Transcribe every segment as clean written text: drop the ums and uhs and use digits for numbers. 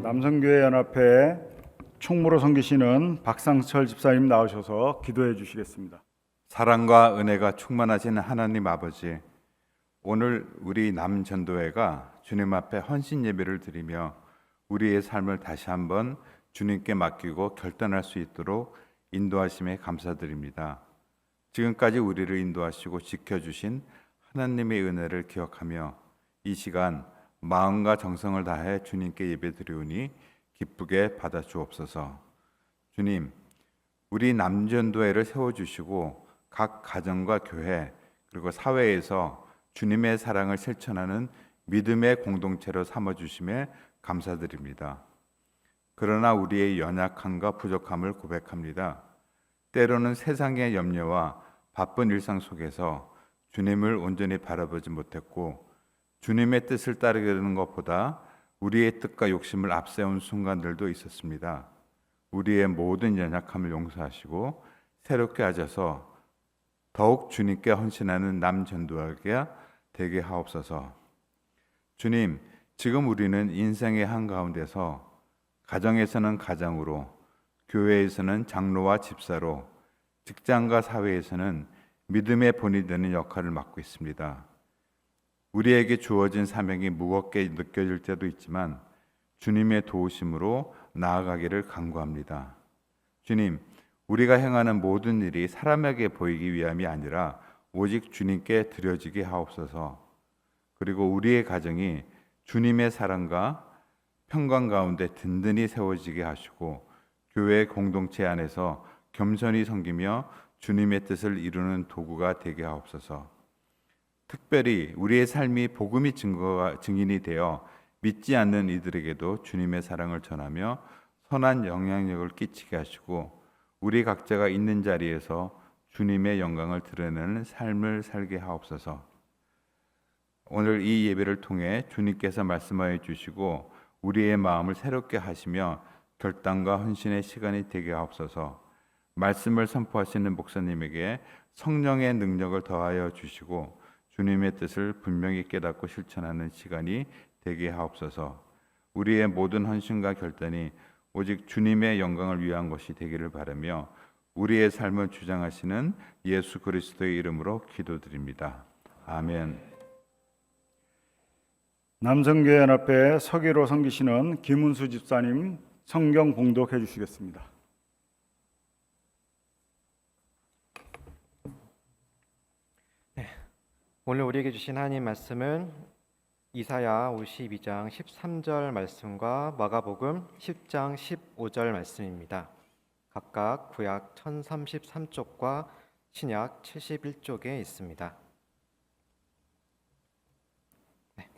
남성교회 연합회 총무로 섬기시는 박상철 집사님 나오셔서 기도해 주시겠습니다. 사랑과 은혜가 충만하신 하나님 아버지, 오늘 우리 남전도회가 주님 앞에 헌신 예배를 드리며 우리의 삶을 다시 한번 주님께 맡기고 결단할 수 있도록 인도하심에 감사드립니다. 지금까지 우리를 인도하시고 지켜주신 하나님의 은혜를 기억하며 이 시간 마음과 정성을 다해 주님께 예배드리오니 기쁘게 받아 주옵소서. 주님, 우리 남전도회를 세워주시고 각 가정과 교회 그리고 사회에서 주님의 사랑을 실천하는 믿음의 공동체로 삼아주심에 감사드립니다. 그러나 우리의 연약함과 부족함을 고백합니다. 때로는 세상의 염려와 바쁜 일상 속에서 주님을 온전히 바라보지 못했고 주님의 뜻을 따르는 것보다 우리의 뜻과 욕심을 앞세운 순간들도 있었습니다. 우리의 모든 연약함을 용서하시고 새롭게 하셔서 더욱 주님께 헌신하는 남전도회가 되게 하옵소서. 주님, 지금 우리는 인생의 한가운데서 가정에서는 가장으로, 교회에서는 장로와 집사로, 직장과 사회에서는 믿음의 본이 되는 역할을 맡고 있습니다. 우리에게 주어진 사명이 무겁게 느껴질 때도 있지만 주님의 도우심으로 나아가기를 간구합니다. 주님, 우리가 행하는 모든 일이 사람에게 보이기 위함이 아니라 오직 주님께 드려지게 하옵소서. 그리고 우리의 가정이 주님의 사랑과 평강 가운데 든든히 세워지게 하시고 교회 공동체 안에서 겸손히 섬기며 주님의 뜻을 이루는 도구가 되게 하옵소서. 특별히 우리의 삶이 복음의 증인이 되어 믿지 않는 이들에게도 주님의 사랑을 전하며 선한 영향력을 끼치게 하시고 우리 각자가 있는 자리에서 주님의 영광을 드러내는 삶을 살게 하옵소서. 오늘 이 예배를 통해 주님께서 말씀하여 주시고 우리의 마음을 새롭게 하시며 결단과 헌신의 시간이 되게 하옵소서. 말씀을 선포하시는 목사님에게 성령의 능력을 더하여 주시고 주님의 뜻을 분명히 깨닫고 실천하는 시간이 되게 하옵소서. 우리의 모든 헌신과 결단이 오직 주님의 영광을 위한 것이 되기를 바라며 우리의 삶을 주장하시는 예수 그리스도의 이름으로 기도드립니다. 아멘. 남성교회 연합회 서기로 섬기시는 김은수 집사님 성경 봉독해 주시겠습니다. 오늘 우리에게 주신 하나님 말씀은 이사야 52장 13절 말씀과 마가복음 10장 15절 말씀입니다. 각각 구약 1033쪽과 신약 71쪽에 있습니다.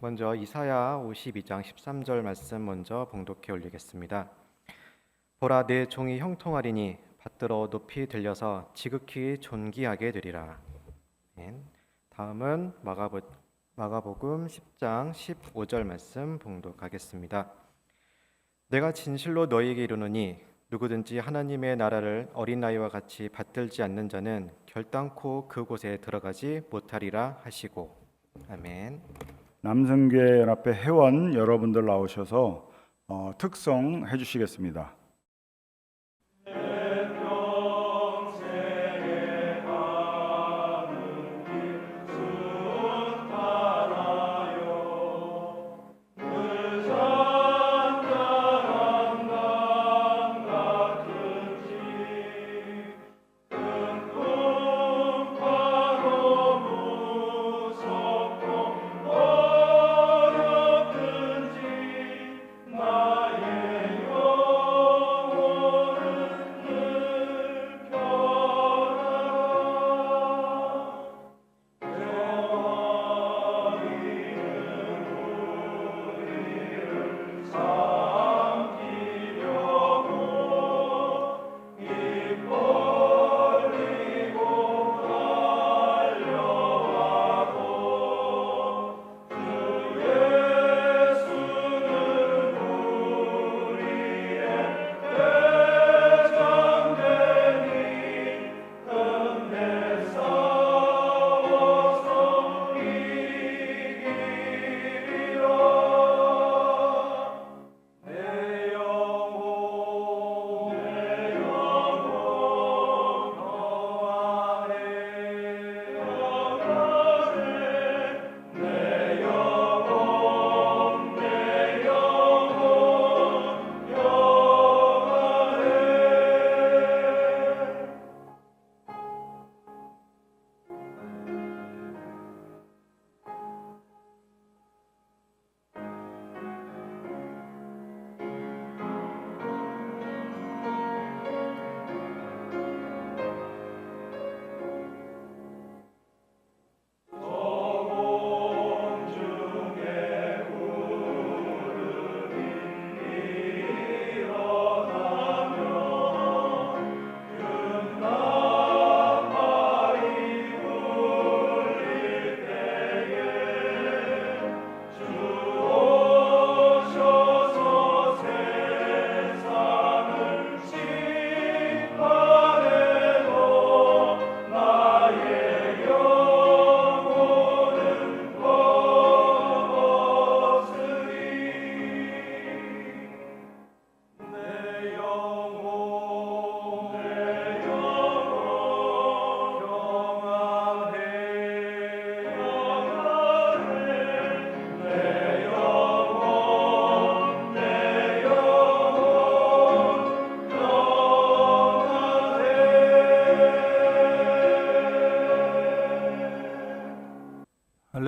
먼저 이사야 52장 13절 말씀 먼저 봉독해 올리겠습니다. 보라, 내 종이 형통하리니 받들어 높이 들려서 지극히 존귀하게 되리라. 다음은 마가복음 10장 15절 말씀 봉독하겠습니다. 내가 진실로 너희에게 이르노니 누구든지 하나님의 나라를 어린아이와 같이 받들지 않는 자는 결단코 그곳에 들어가지 못하리라 하시고. 아멘. 남성교회 연합회 회원 여러분들 나오셔서 특성해 주시겠습니다.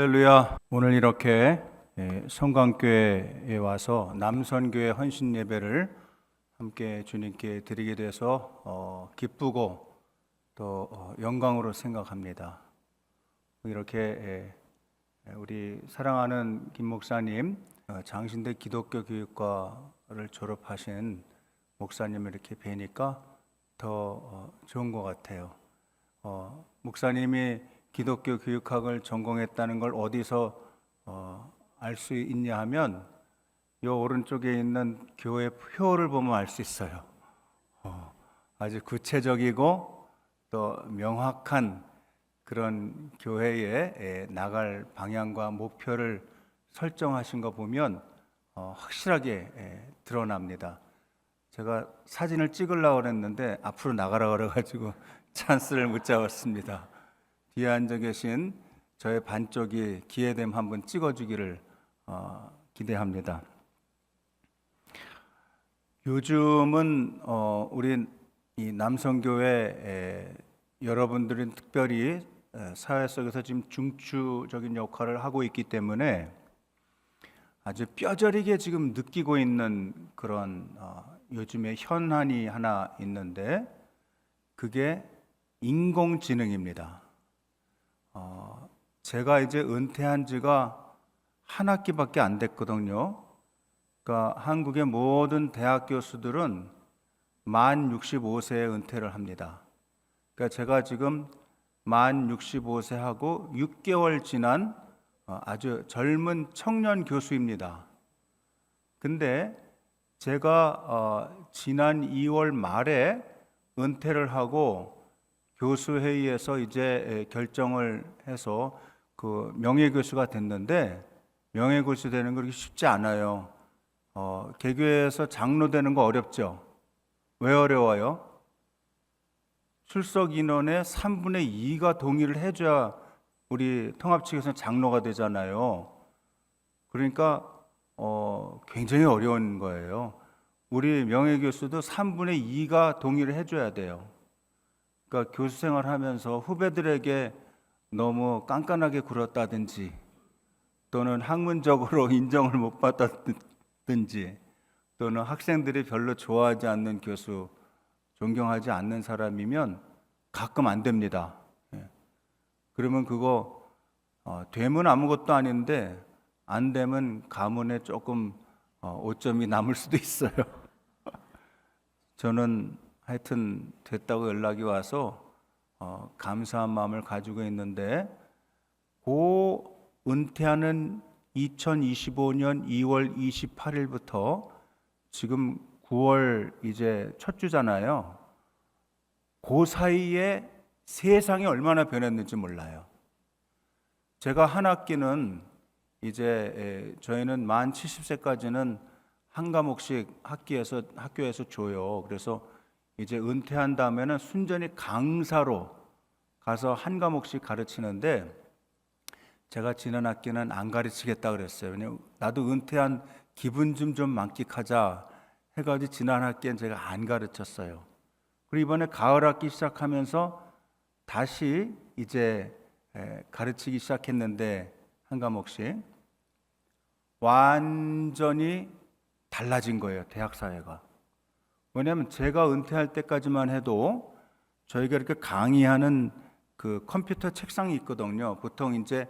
할렐루야. 오늘 이렇게 성강교회에 와서 남선교회 헌신 예배를 함께 주님께 드리게 돼서 기쁘고 또 영광으로 생각합니다. 이렇게 우리 사랑하는 김 목사님, 장신대 기독교 교육과를 졸업하신 목사님을 이렇게 뵈니까 더 좋은 것 같아요. 목사님이 기독교 교육학을 전공했다는 걸 어디서 알 수 있냐 하면 요 오른쪽에 있는 교회 표를 보면 알 수 있어요. 아주 구체적이고 또 명확한 그런 교회에 나갈 방향과 목표를 설정하신 거 보면 확실하게 드러납니다. 제가 사진을 찍으려고 그랬는데 앞으로 나가라 그래가지고 찬스를 못 잡았습니다. 뒤에 앉아 계신 저의 반쪽이 기회되면 한번 찍어주기를 기대합니다. 요즘은 우리 이 남성교회 여러분들은 특별히 사회 속에서 지금 중추적인 역할을 하고 있기 때문에 아주 뼈저리게 지금 느끼고 있는 그런 요즘의 현안이 하나 있는데 그게 인공지능입니다. 제가 이제 은퇴한 지가 한 학기밖에 안 됐거든요. 그러니까 한국의 모든 대학 교수들은 만 65세에 은퇴를 합니다. 그러니까 제가 지금 만 65세하고 6개월 지난 아주 젊은 청년 교수입니다. 근데 제가 지난 2월 말에 은퇴를 하고 교수회의에서 이제 결정을 해서 그 명예교수가 됐는데 명예교수 되는 거 그렇게 쉽지 않아요. 개교에서 장로 되는 거 어렵죠? 왜 어려워요? 출석 인원의 3분의 2가 동의를 해줘야 우리 통합 측에서 장로가 되잖아요. 그러니까 굉장히 어려운 거예요. 우리 명예교수도 3분의 2가 동의를 해줘야 돼요. 그러니까 교수 생활하면서 후배들에게 너무 깐깐하게 굴었다든지 또는 학문적으로 인정을 못 받았든지 또는 학생들이 별로 좋아하지 않는 교수, 존경하지 않는 사람이면 가끔 안 됩니다. 그러면 그거 되면 아무것도 아닌데 안 되면 가문에 조금 오점이 남을 수도 있어요. 저는 하여튼 됐다고 연락이 와서 감사한 마음을 가지고 있는데 고 은퇴하는 2025년 2월 28일부터 지금 9월 이제 첫 주잖아요. 그 사이에 세상이 얼마나 변했는지 몰라요. 제가 한 학기는 이제 저희는 만 70세까지는 한 과목씩 학교에서 줘요. 그래서 이제 은퇴한 다음에는 순전히 강사로 가서 한 과목씩 가르치는데 제가 지난 학기는 안 가르치겠다 그랬어요. 왜냐면 나도 은퇴한 기분 좀 만끽하자 해가지고 지난 학기엔 제가 안 가르쳤어요. 그리고 이번에 가을 학기 시작하면서 다시 이제 가르치기 시작했는데 한 과목씩 완전히 달라진 거예요. 대학 사회가. 왜냐하면 제가 은퇴할 때까지만 해도 저희가 이렇게 강의하는 그 컴퓨터 책상이 있거든요. 보통 이제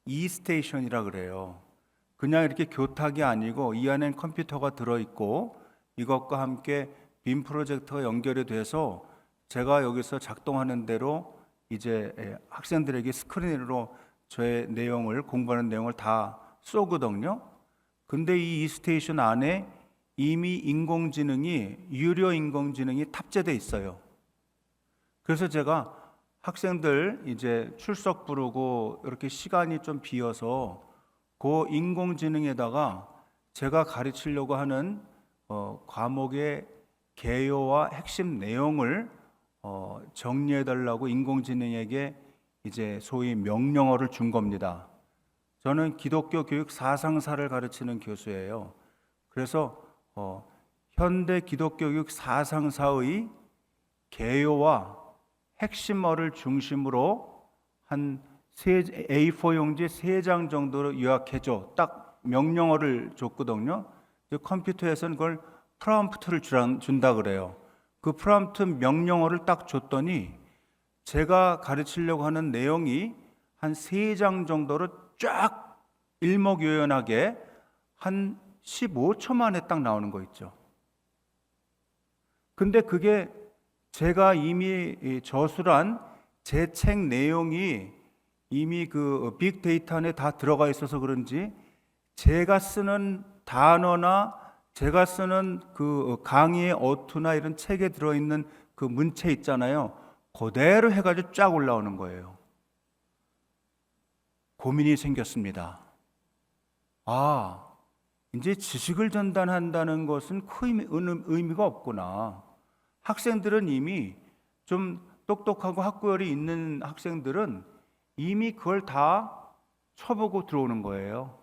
E-스테이션이라 그래요. 그냥 이렇게 교탁이 아니고 이 안엔 컴퓨터가 들어있고 이것과 함께 빔 프로젝터가 연결이 돼서 제가 여기서 작동하는 대로 이제 학생들에게 스크린으로 저의 내용을 공부하는 내용을 다 쏘거든요. 근데 이 E-스테이션 안에 이미 유료 인공지능이 탑재돼 있어요. 그래서 제가 학생들 이제 출석 부르고 이렇게 시간이 좀 비어서 그 인공지능에다가 제가 가르치려고 하는 과목의 개요와 핵심 내용을 정리해 달라고 인공지능에게 이제 소위 명령어를 준 겁니다. 저는 기독교 교육 사상사를 가르치는 교수예요. 그래서 현대 기독교 교육 사상사의 개요와 핵심어를 중심으로 한 A4 용지 3장 정도로 요약해줘. 딱 명령어를 줬거든요. 이제 컴퓨터에서는 그걸 프롬프트를 준다 그래요. 그 프롬프트 명령어를 딱 줬더니 제가 가르치려고 하는 내용이 한 3장 정도로 쫙 일목요연하게 한 15초 만에 딱 나오는 거 있죠. 근데 그게 제가 이미 저술한 제 책 내용이 이미 그 빅데이터 안에 다 들어가 있어서 그런지 제가 쓰는 단어나 제가 쓰는 그 강의의 어투나 이런 책에 들어있는 그 문체 있잖아요. 그대로 해가지고 쫙 올라오는 거예요. 고민이 생겼습니다. 아, 이제 지식을 전달한다는 것은 큰 의미가 없구나. 학생들은 이미 좀 똑똑하고 학구열이 있는 학생들은 이미 그걸 다 쳐보고 들어오는 거예요.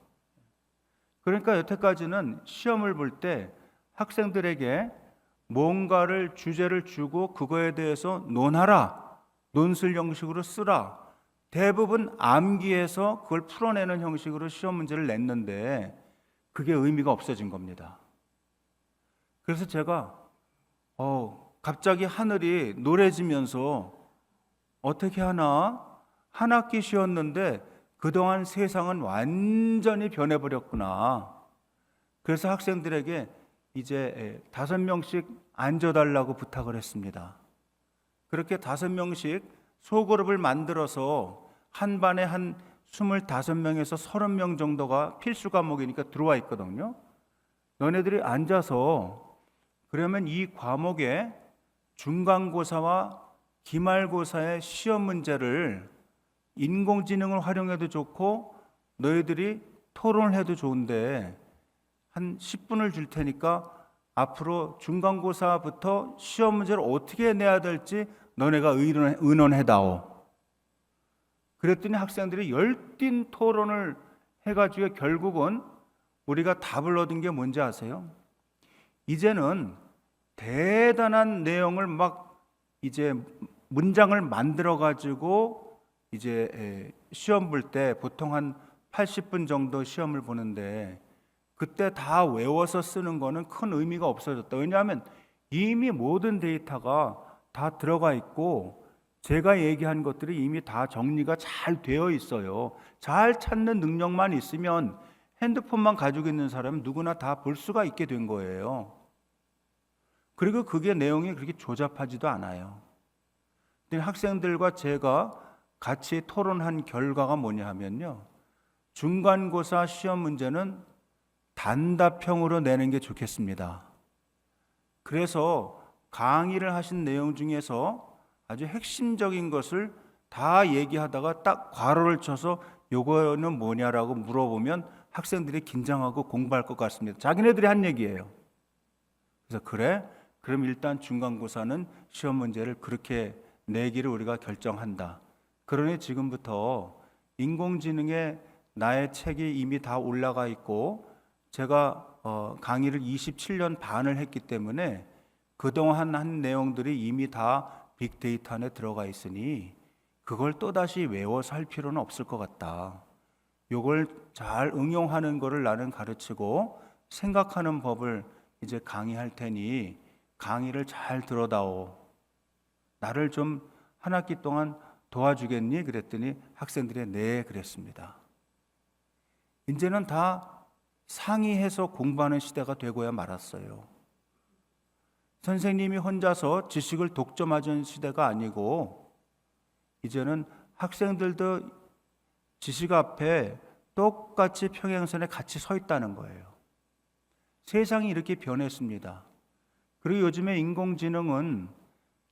그러니까 여태까지는 시험을 볼 때 학생들에게 뭔가를 주제를 주고 그거에 대해서 논하라, 논술 형식으로 쓰라, 대부분 암기해서 그걸 풀어내는 형식으로 시험 문제를 냈는데 그게 의미가 없어진 겁니다. 그래서 제가 갑자기 하늘이 노래지면서 어떻게 하나? 한 학기 쉬었는데 그동안 세상은 완전히 변해버렸구나. 그래서 학생들에게 이제 5명씩 앉아달라고 부탁을 했습니다. 그렇게 5명씩 소그룹을 만들어서 한 반에 한 25명에서 30명 정도가 필수 과목이니까 들어와 있거든요. 너네들이 앉아서 그러면 이 과목에 중간고사와 기말고사의 시험 문제를 인공지능을 활용해도 좋고 너희들이 토론을 해도 좋은데 한 10분을 줄 테니까 앞으로 중간고사부터 시험 문제를 어떻게 내야 될지 너네가 의논해다오. 그랬더니 학생들이 열띤 토론을 해가지고 결국은 우리가 답을 얻은 게 뭔지 아세요? 이제는 대단한 내용을 막 이제 문장을 만들어 가지고 이제 시험 볼 때 보통 한 80분 정도 시험을 보는데 그때 다 외워서 쓰는 거는 큰 의미가 없어졌다. 왜냐하면 이미 모든 데이터가 다 들어가 있고 제가 얘기한 것들이 이미 다 정리가 잘 되어 있어요. 잘 찾는 능력만 있으면 핸드폰만 가지고 있는 사람은 누구나 다 볼 수가 있게 된 거예요. 그리고 그게 내용이 그렇게 조잡하지도 않아요. 근데 학생들과 제가 같이 토론한 결과가 뭐냐 하면요. 중간고사 시험 문제는 단답형으로 내는 게 좋겠습니다. 그래서 강의를 하신 내용 중에서 아주 핵심적인 것을 다 얘기하다가 딱 괄호를 쳐서 요거는 뭐냐라고 물어보면 학생들이 긴장하고 공부할 것 같습니다. 자기네들이 한 얘기예요. 그래서 그래? 그럼 일단 중간고사는 시험 문제를 그렇게 내기를 우리가 결정한다. 그러니 지금부터 인공지능에 나의 책이 이미 다 올라가 있고 제가 강의를 27년 반을 했기 때문에 그동안 한 내용들이 이미 다 빅데이터 안에 들어가 있으니 그걸 또다시 외워서 할 필요는 없을 것 같다. 요걸 잘 응용하는 거를 나는 가르치고 생각하는 법을 이제 강의할 테니 강의를 잘 들어다오. 나를 좀 한 학기 동안 도와주겠니? 그랬더니 학생들이 네 그랬습니다. 이제는 다 상의해서 공부하는 시대가 되고야 말았어요. 선생님이 혼자서 지식을 독점하는 시대가 아니고 이제는 학생들도 지식 앞에 똑같이 평행선에 같이 서 있다는 거예요. 세상이 이렇게 변했습니다. 그리고 요즘에 인공지능은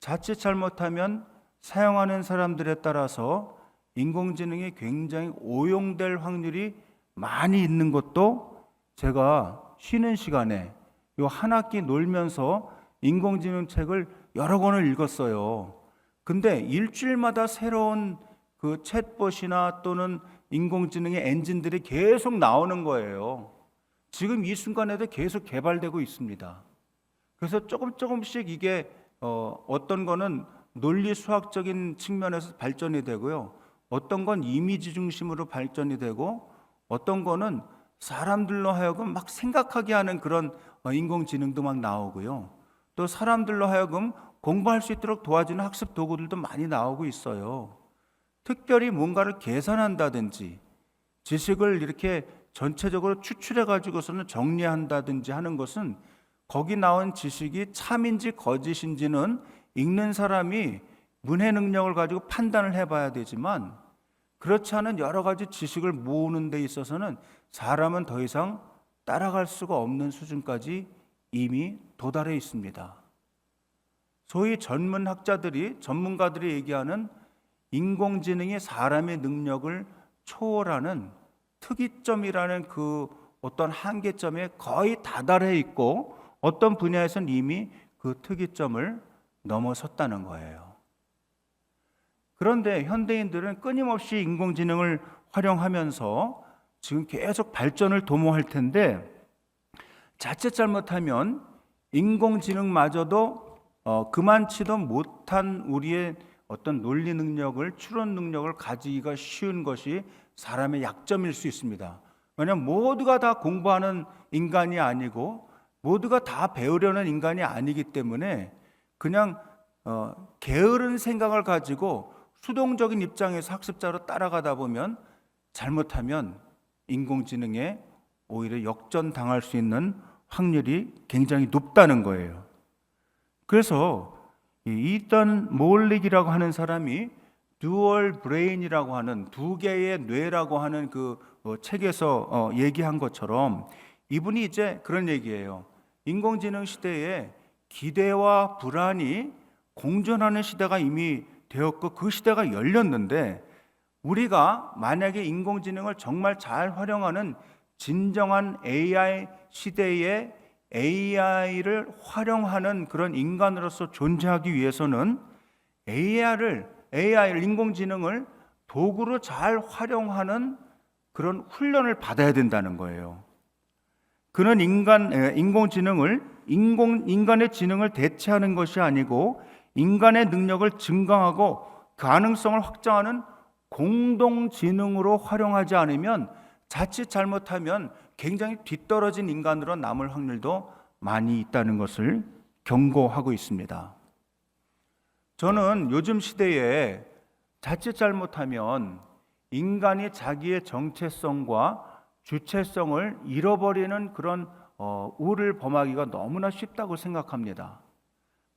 자칫 잘못하면 사용하는 사람들에 따라서 인공지능이 굉장히 오용될 확률이 많이 있는 것도 제가 쉬는 시간에 요 한 학기 놀면서 인공지능 책을 여러 권을 읽었어요. 근데 일주일마다 새로운 그 챗봇이나 또는 인공지능의 엔진들이 계속 나오는 거예요. 지금 이 순간에도 계속 개발되고 있습니다. 그래서 조금씩 이게 어떤 거는 논리 수학적인 측면에서 발전이 되고요. 어떤 건 이미지 중심으로 발전이 되고 어떤 거는 사람들로 하여금 막 생각하게 하는 그런 인공지능도 막 나오고요. 또 사람들로 하여금 공부할 수 있도록 도와주는 학습 도구들도 많이 나오고 있어요. 특별히 뭔가를 계산한다든지 지식을 이렇게 전체적으로 추출해 가지고서는 정리한다든지 하는 것은 거기 나온 지식이 참인지 거짓인지는 읽는 사람이 문해 능력을 가지고 판단을 해봐야 되지만 그렇지 않은 여러 가지 지식을 모으는 데 있어서는 사람은 더 이상 따라갈 수가 없는 수준까지 이미 도달해 있습니다. 소위 전문가들이 얘기하는 인공지능이 사람의 능력을 초월하는 특이점이라는 그 어떤 한계점에 거의 다달해 있고 어떤 분야에서는 이미 그 특이점을 넘어섰다는 거예요. 그런데 현대인들은 끊임없이 인공지능을 활용하면서 지금 계속 발전을 도모할 텐데 자칫 잘못하면 인공지능마저도 그만치도 못한 우리의 어떤 논리 능력을, 추론 능력을 가지기가 쉬운 것이 사람의 약점일 수 있습니다. 왜냐하면 모두가 다 공부하는 인간이 아니고 모두가 다 배우려는 인간이 아니기 때문에 그냥 게으른 생각을 가지고 수동적인 입장에서 학습자로 따라가다 보면 잘못하면 인공지능에 오히려 역전당할 수 있는 확률이 굉장히 높다는 거예요. 그래서 이단 몰릭이라고 하는 사람이 듀얼 브레인이라고 하는 두 개의 뇌라고 하는 그 책에서 얘기한 것처럼 이분이 이제 그런 얘기예요. 인공지능 시대에 기대와 불안이 공존하는 시대가 이미 되었고 그 시대가 열렸는데 우리가 만약에 인공지능을 정말 잘 활용하는 진정한 AI 시대에 AI를 활용하는 그런 인간으로서 존재하기 위해서는 AI를 인공지능을 도구로 잘 활용하는 그런 훈련을 받아야 된다는 거예요. 그는 인공지능을 인간의 지능을 대체하는 것이 아니고 인간의 능력을 증강하고 가능성을 확장하는 공동지능으로 활용하지 않으면 자칫 잘못하면 굉장히 뒤떨어진 인간으로 남을 확률도 많이 있다는 것을 경고하고 있습니다. 저는 요즘 시대에 자칫 잘못하면 인간이 자기의 정체성과 주체성을 잃어버리는 그런 우를 범하기가 너무나 쉽다고 생각합니다.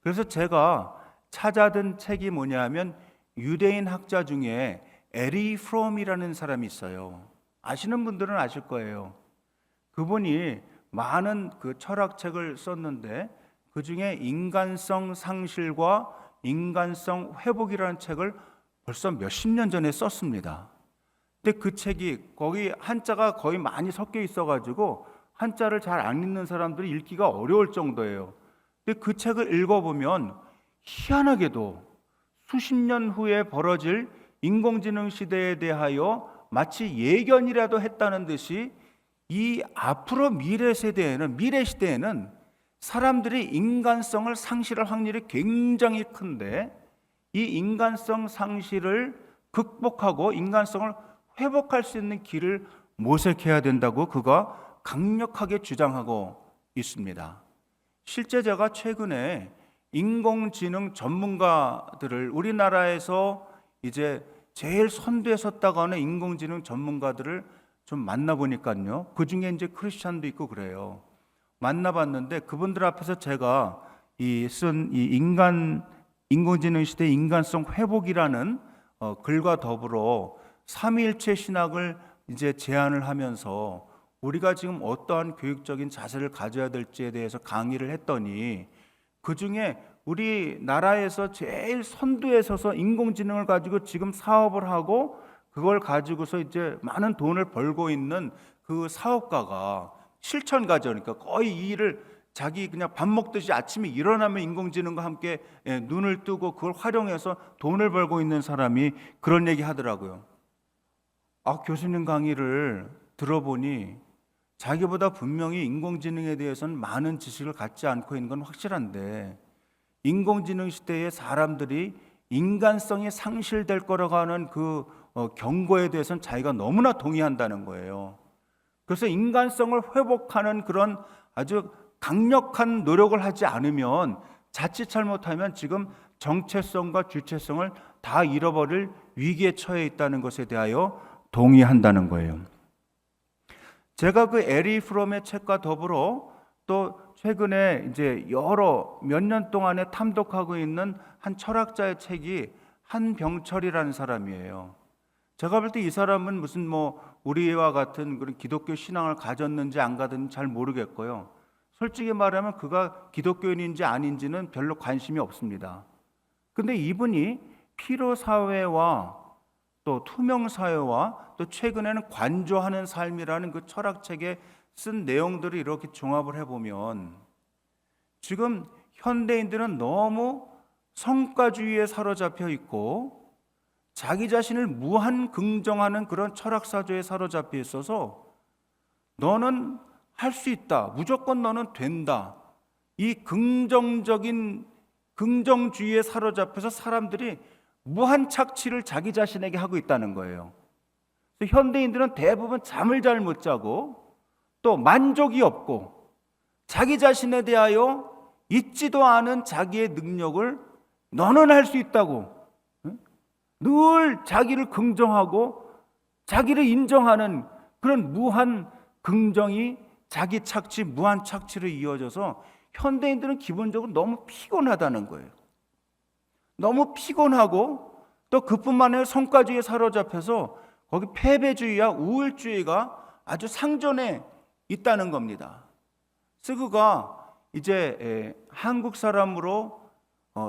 그래서 제가 찾아든 책이 뭐냐면 유대인 학자 중에 에리 프롬이라는 사람이 있어요. 아시는 분들은 아실 거예요. 그분이 많은 그 철학책을 썼는데 그 중에 인간성 상실과 인간성 회복이라는 책을 벌써 몇십 년 전에 썼습니다. 근데 그 책이 거기 한자가 거의 많이 섞여 있어가지고 한자를 잘 안 읽는 사람들이 읽기가 어려울 정도예요. 근데 그 책을 읽어보면 희한하게도 수십 년 후에 벌어질 인공지능 시대에 대하여 마치 예견이라도 했다는 듯이 이 앞으로 미래 시대에는 사람들이 인간성을 상실할 확률이 굉장히 큰데 이 인간성 상실을 극복하고 인간성을 회복할 수 있는 길을 모색해야 된다고 그가 강력하게 주장하고 있습니다. 실제 제가 최근에 인공지능 전문가들을 우리나라에서 이제 제일 선두에 섰다고 하는 인공지능 전문가들을 좀 만나보니까요. 그 중에 이제 크리스찬도 있고 그래요. 만나봤는데 그분들 앞에서 제가 쓴 인공지능 시대 인간성 회복이라는 글과 더불어 삼위일체 신학을 이제 제안을 하면서 우리가 지금 어떠한 교육적인 자세를 가져야 될지에 대해서 강의를 했더니 그 중에 우리나라에서 제일 선두에 서서 인공지능을 가지고 지금 사업을 하고 그걸 가지고서 이제 많은 돈을 벌고 있는 그 사업가가 실천가죠. 그러니까 거의 이 일을 자기 그냥 밥 먹듯이 아침에 일어나면 인공지능과 함께 눈을 뜨고 그걸 활용해서 돈을 벌고 있는 사람이 그런 얘기 하더라고요. 교수님 강의를 들어보니 자기보다 분명히 인공지능에 대해서는 많은 지식을 갖지 않고 있는 건 확실한데 인공지능 시대에 사람들이 인간성이 상실될 거라고 하는 그 경고에 대해서는 자기가 너무나 동의한다는 거예요. 그래서 인간성을 회복하는 그런 아주 강력한 노력을 하지 않으면 자칫 잘못하면 지금 정체성과 주체성을 다 잃어버릴 위기에 처해 있다는 것에 대하여 동의한다는 거예요. 제가 그 에리 프롬의 책과 더불어 또 최근에 이제 여러 몇 년 동안에 탐독하고 있는 한 철학자의 책이 한병철이라는 사람이에요. 제가 볼 때 이 사람은 무슨 우리와 같은 그런 기독교 신앙을 가졌는지 안 가졌는지 잘 모르겠고요. 솔직히 말하면 그가 기독교인인지 아닌지는 별로 관심이 없습니다. 근데 이분이 피로 사회와 또 투명 사회와 또 최근에는 관조하는 삶이라는 그 철학책에 쓴 내용들을 이렇게 종합을 해보면 지금 현대인들은 너무 성과주의에 사로잡혀 있고 자기 자신을 무한 긍정하는 그런 철학사조에 사로잡혀 있어서 너는 할 수 있다, 무조건 너는 된다, 이 긍정적인 긍정주의에 사로잡혀서 사람들이 무한 착취를 자기 자신에게 하고 있다는 거예요. 그래서 현대인들은 대부분 잠을 잘 못 자고 또 만족이 없고 자기 자신에 대하여 있지도 않은 자기의 능력을 너는 할 수 있다고 늘 자기를 긍정하고 자기를 인정하는 그런 무한 긍정이 자기 착취, 무한 착취로 이어져서 현대인들은 기본적으로 너무 피곤하다는 거예요. 너무 피곤하고 또 그뿐만 아니라 성과주의에 사로잡혀서 거기 패배주의와 우울주의가 아주 상존해 있다는 겁니다. 그가 이제 한국 사람으로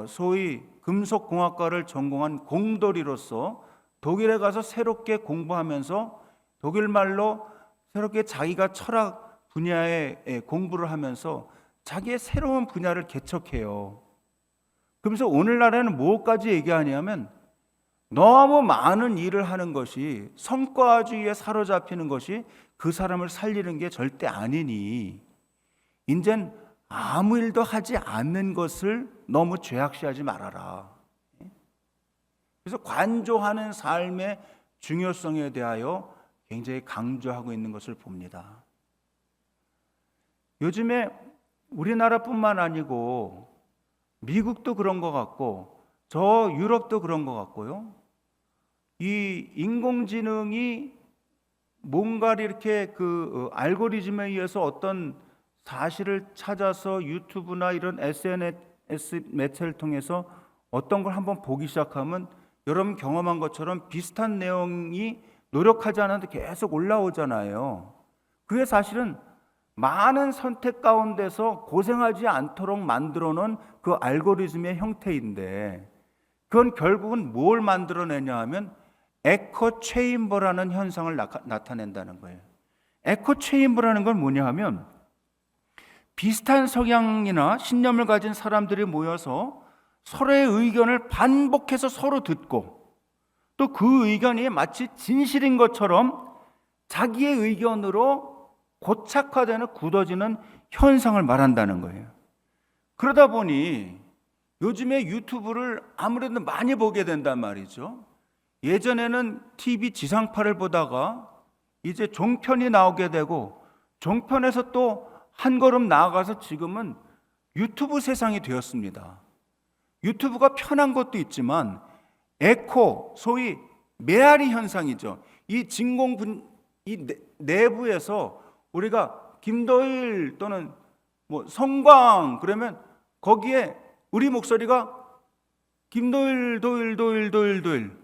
소위 금속공학과를 전공한 공돌이로서 독일에 가서 새롭게 공부하면서 독일말로 새롭게 자기가 철학 분야에 공부를 하면서 자기의 새로운 분야를 개척해요. 그러면서 오늘날에는 뭐까지 얘기하냐면 너무 많은 일을 하는 것이 성과주의에 사로잡히는 것이 그 사람을 살리는 게 절대 아니니 이젠 아무 일도 하지 않는 것을 너무 죄악시하지 말아라. 그래서 관조하는 삶의 중요성에 대하여 굉장히 강조하고 있는 것을 봅니다. 요즘에 우리나라뿐만 아니고 미국도 그런 것 같고 저 유럽도 그런 것 같고요. 이 인공지능이 뭔가를 이렇게 그 알고리즘에 의해서 어떤 사실을 찾아서 유튜브나 이런 SNS 매체를 통해서 어떤 걸 한번 보기 시작하면 여러분 경험한 것처럼 비슷한 내용이 노력하지 않아도 계속 올라오잖아요. 그게 사실은 많은 선택 가운데서 고생하지 않도록 만들어 놓은 그 알고리즘의 형태인데 그건 결국은 뭘 만들어내냐 하면 에코 체인버라는 현상을 나타낸다는 거예요. 에코 체인버라는 건 뭐냐 하면 비슷한 성향이나 신념을 가진 사람들이 모여서 서로의 의견을 반복해서 서로 듣고 또 그 의견이 마치 진실인 것처럼 자기의 의견으로 고착화되는 굳어지는 현상을 말한다는 거예요. 그러다 보니 요즘에 유튜브를 아무래도 많이 보게 된단 말이죠. 예전에는 TV 지상파를 보다가 이제 종편이 나오게 되고 종편에서 또 한 걸음 나아가서 지금은 유튜브 세상이 되었습니다. 유튜브가 편한 것도 있지만 에코, 소위 메아리 현상이죠. 이 이 내부에서 우리가 김도일 또는 성광 그러면 거기에 우리 목소리가 김도일 도일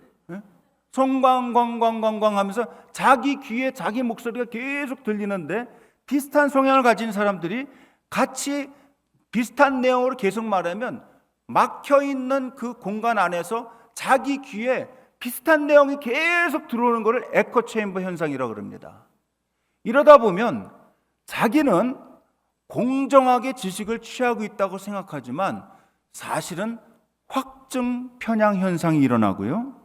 성광 광광광광 하면서 자기 귀에 자기 목소리가 계속 들리는데 비슷한 성향을 가진 사람들이 같이 비슷한 내용으로 계속 말하면 막혀있는 그 공간 안에서 자기 귀에 비슷한 내용이 계속 들어오는 것을 에코 체인버 현상이라고 그럽니다. 이러다 보면 자기는 공정하게 지식을 취하고 있다고 생각하지만 사실은 확증 편향 현상이 일어나고요.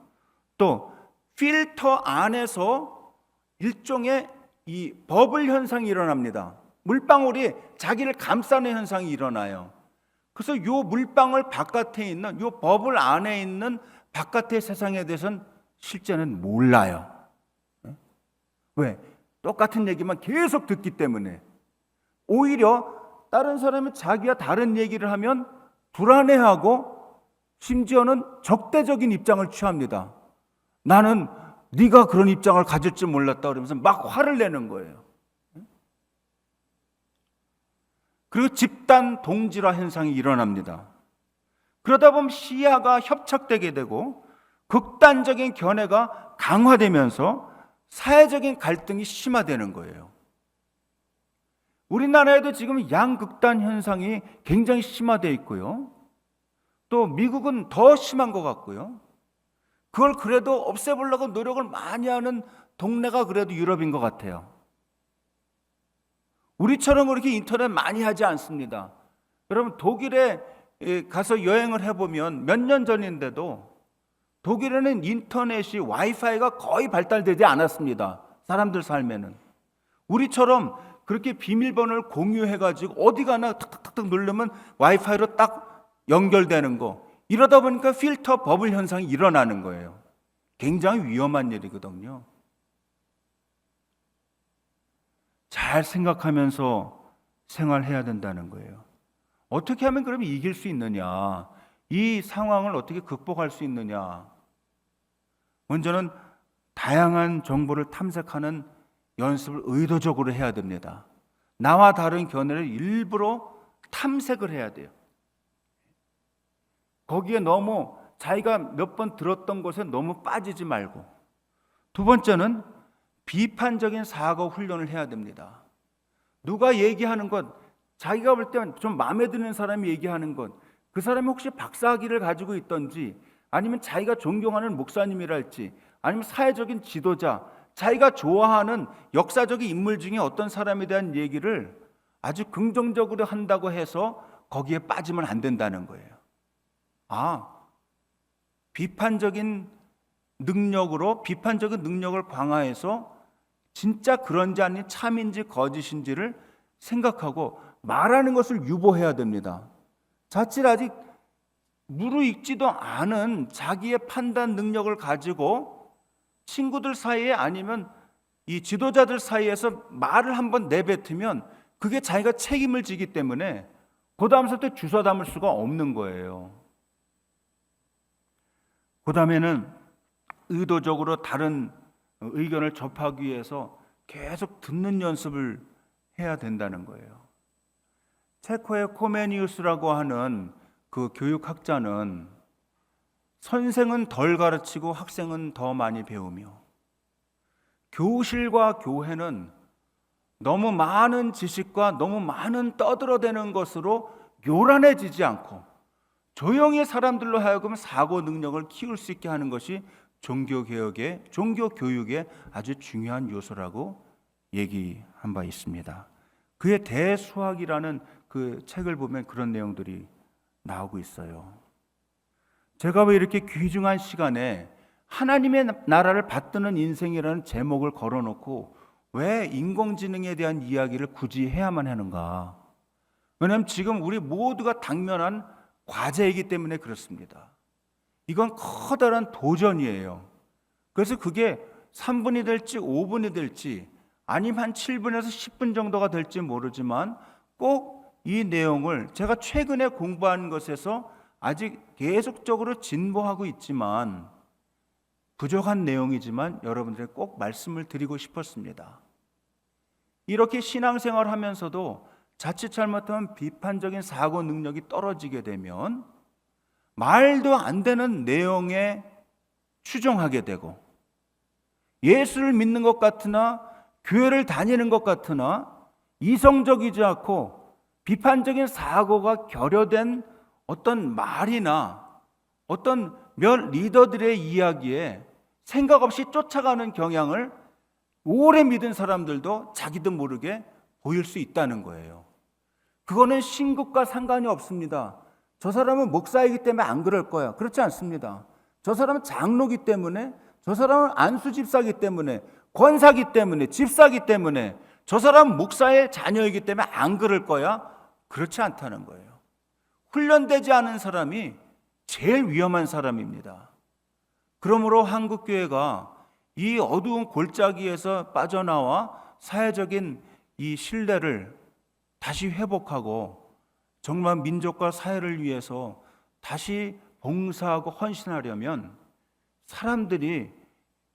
또 필터 안에서 일종의 이 버블 현상이 일어납니다. 물방울이 자기를 감싸는 현상이 일어나요. 그래서 이 물방울 바깥에 있는 이 버블 안에 있는 바깥의 세상에 대해서는 실제는 몰라요. 왜? 똑같은 얘기만 계속 듣기 때문에. 오히려 다른 사람이 자기와 다른 얘기를 하면 불안해하고 심지어는 적대적인 입장을 취합니다. 나는 네가 그런 입장을 가질 줄 몰랐다 그러면서 막 화를 내는 거예요. 그리고 집단 동질화 현상이 일어납니다. 그러다 보면 시야가 협착되게 되고 극단적인 견해가 강화되면서 사회적인 갈등이 심화되는 거예요. 우리나라에도 지금 양극단 현상이 굉장히 심화되어 있고요. 또 미국은 더 심한 것 같고요. 그걸 그래도 없애보려고 노력을 많이 하는 동네가 그래도 유럽인 것 같아요. 우리처럼 그렇게 인터넷 많이 하지 않습니다. 여러분 독일에 가서 여행을 해보면 몇 년 전인데도 독일에는 인터넷이 와이파이가 거의 발달되지 않았습니다. 사람들 삶에는. 우리처럼 그렇게 비밀번호를 공유해가지고 어디 가나 탁탁탁 누르면 와이파이로 딱 연결되는 거. 이러다 보니까 필터 버블 현상이 일어나는 거예요. 굉장히 위험한 일이거든요. 잘 생각하면서 생활해야 된다는 거예요. 어떻게 하면 그러면 이길 수 있느냐? 이 상황을 어떻게 극복할 수 있느냐? 먼저는 다양한 정보를 탐색하는 연습을 의도적으로 해야 됩니다. 나와 다른 견해를 일부러 탐색을 해야 돼요. 거기에 너무 자기가 몇 번 들었던 것에 너무 빠지지 말고. 두 번째는 비판적인 사고 훈련을 해야 됩니다. 누가 얘기하는 것, 자기가 볼 때는 좀 마음에 드는 사람이 얘기하는 것, 그 사람이 혹시 박사학위를 가지고 있던지 아니면 자기가 존경하는 목사님이랄지 아니면 사회적인 지도자, 자기가 좋아하는 역사적인 인물 중에 어떤 사람에 대한 얘기를 아주 긍정적으로 한다고 해서 거기에 빠지면 안 된다는 거예요. 비판적인 능력을 강화해서 진짜 그런지 아닌 참인지 거짓인지를 생각하고 말하는 것을 유보해야 됩니다. 자칫 아직 무르익지도 않은 자기의 판단 능력을 가지고 친구들 사이에 아니면 이 지도자들 사이에서 말을 한번 내뱉으면 그게 자기가 책임을 지기 때문에 그 다음부터 주워 담을 수가 없는 거예요. 그 다음에는 의도적으로 다른 의견을 접하기 위해서 계속 듣는 연습을 해야 된다는 거예요. 체코의 코메니우스라고 하는 그 교육학자는 선생은 덜 가르치고 학생은 더 많이 배우며 교실과 교회는 너무 많은 지식과 너무 많은 떠들어대는 것으로 요란해지지 않고 조용히 사람들로 하여금 사고 능력을 키울 수 있게 하는 것이 종교교육의 아주 중요한 요소라고 얘기한 바 있습니다. 그의 대수학이라는 그 책을 보면 그런 내용들이 나오고 있어요. 제가 왜 이렇게 귀중한 시간에 하나님의 나라를 받드는 인생이라는 제목을 걸어놓고 왜 인공지능에 대한 이야기를 굳이 해야만 하는가? 왜냐하면 지금 우리 모두가 당면한 과제이기 때문에 그렇습니다. 이건 커다란 도전이에요. 그래서 그게 3분이 될지 5분이 될지 아니면 한 7분에서 10분 정도가 될지 모르지만 꼭 이 내용을 제가 최근에 공부한 것에서 아직 계속적으로 진보하고 있지만 부족한 내용이지만 여러분들에게 꼭 말씀을 드리고 싶었습니다. 이렇게 신앙생활을 하면서도 자칫 잘못하면 비판적인 사고 능력이 떨어지게 되면 말도 안 되는 내용에 추종하게 되고 예수를 믿는 것 같으나 교회를 다니는 것 같으나 이성적이지 않고 비판적인 사고가 결여된 어떤 말이나 어떤 몇 리더들의 이야기에 생각 없이 쫓아가는 경향을 오래 믿은 사람들도 자기도 모르게 보일 수 있다는 거예요. 그거는 신급과 상관이 없습니다. 저 사람은 목사이기 때문에 안 그럴 거야. 그렇지 않습니다. 저 사람은 장로기 때문에, 저 사람은 안수 집사기 때문에, 권사기 때문에, 집사기 때문에, 저 사람은 목사의 자녀이기 때문에 안 그럴 거야. 그렇지 않다는 거예요. 훈련되지 않은 사람이 제일 위험한 사람입니다. 그러므로 한국교회가 이 어두운 골짜기에서 빠져나와 사회적인 이 신뢰를 다시 회복하고 정말 민족과 사회를 위해서 다시 봉사하고 헌신하려면 사람들이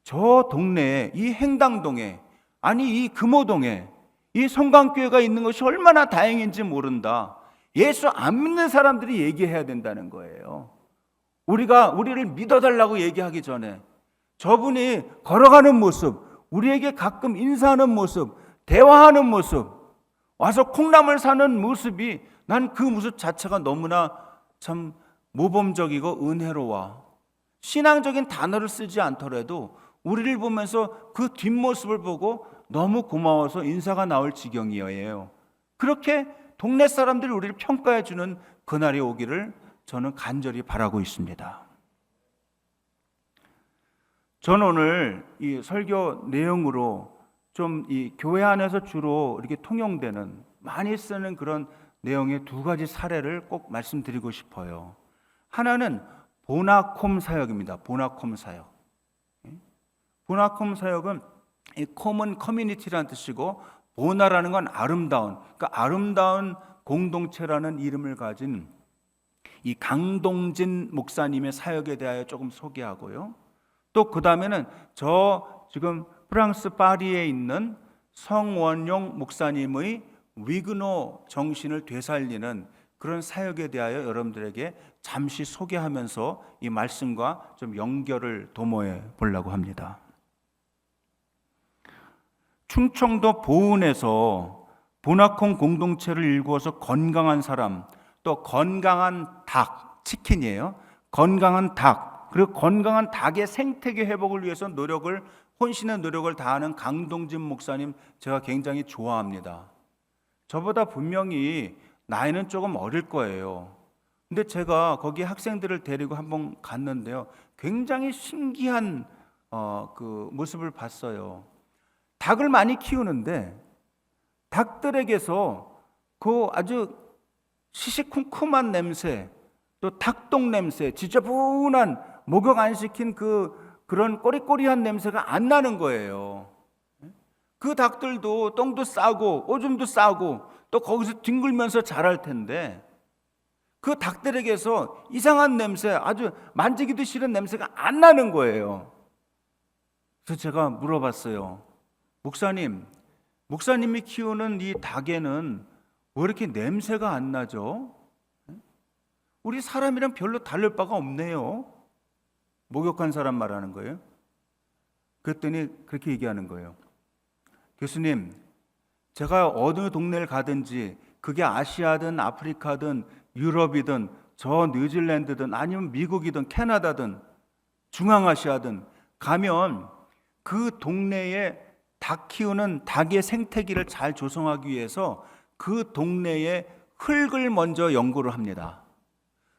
저 동네에, 이 행당동에, 아니 이 금호동에 이 성강교회가 있는 것이 얼마나 다행인지 모른다. 예수 안 믿는 사람들이 얘기해야 된다는 거예요. 우리를 믿어달라고 얘기하기 전에 저분이 걸어가는 모습, 우리에게 가끔 인사하는 모습, 대화하는 모습, 와서 콩나물 사는 모습이 난 그 모습 자체가 너무나 참 모범적이고 은혜로워. 신앙적인 단어를 쓰지 않더라도 우리를 보면서 그 뒷모습을 보고 너무 고마워서 인사가 나올 지경이에요. 그렇게 동네 사람들이 우리를 평가해 주는 그날이 오기를 저는 간절히 바라고 있습니다. 저는 오늘 이 설교 내용으로 좀 이 교회 안에서 주로 이렇게 통용되는 많이 쓰는 그런 내용의 두 가지 사례를 꼭 말씀드리고 싶어요. 하나는 보나콤 사역입니다. 보나콤 사역. 보나콤 사역은 이 콤은 커뮤니티라는 뜻이고 보나라는 건 아름다운, 그러니까 아름다운 공동체라는 이름을 가진 이 강동진 목사님의 사역에 대하여 조금 소개하고요. 또 그 다음에는 저 지금 프랑스 파리에 있는 성원용 목사님의 위그노 정신을 되살리는 그런 사역에 대하여 여러분들에게 잠시 소개하면서 이 말씀과 좀 연결을 도모해 보려고 합니다. 충청도 보은에서 보나콤 공동체를 일구어서 건강한 사람, 또 건강한 닭, 치킨이에요. 건강한 닭, 그리고 건강한 닭의 생태계 회복을 위해서 혼신의 노력을 다하는 강동진 목사님 제가 굉장히 좋아합니다. 저보다 분명히 나이는 조금 어릴 거예요. 근데 제가 거기 학생들을 데리고 한번 갔는데요. 굉장히 신기한 그 모습을 봤어요. 닭을 많이 키우는데 닭들에게서 그 아주 시시쿵쿵한 냄새, 또 닭똥 냄새, 지저분한 목욕 안 시킨 그런 꼬리꼬리한 냄새가 안 나는 거예요. 그 닭들도 똥도 싸고 오줌도 싸고 또 거기서 뒹굴면서 자랄 텐데 그 닭들에게서 이상한 냄새, 아주 만지기도 싫은 냄새가 안 나는 거예요. 그래서 제가 물어봤어요. 목사님이 키우는 이 닭에는 왜 이렇게 냄새가 안 나죠? 우리 사람이랑 별로 다를 바가 없네요. 목욕한 사람 말하는 거예요. 그랬더니 그렇게 얘기하는 거예요. 교수님, 제가 어느 동네를 가든지 그게 아시아든 아프리카든 유럽이든 저 뉴질랜드든 아니면 미국이든 캐나다든 중앙아시아든 가면 그 동네에 닭 키우는 닭의 생태계를 잘 조성하기 위해서 그 동네에 흙을 먼저 연구를 합니다.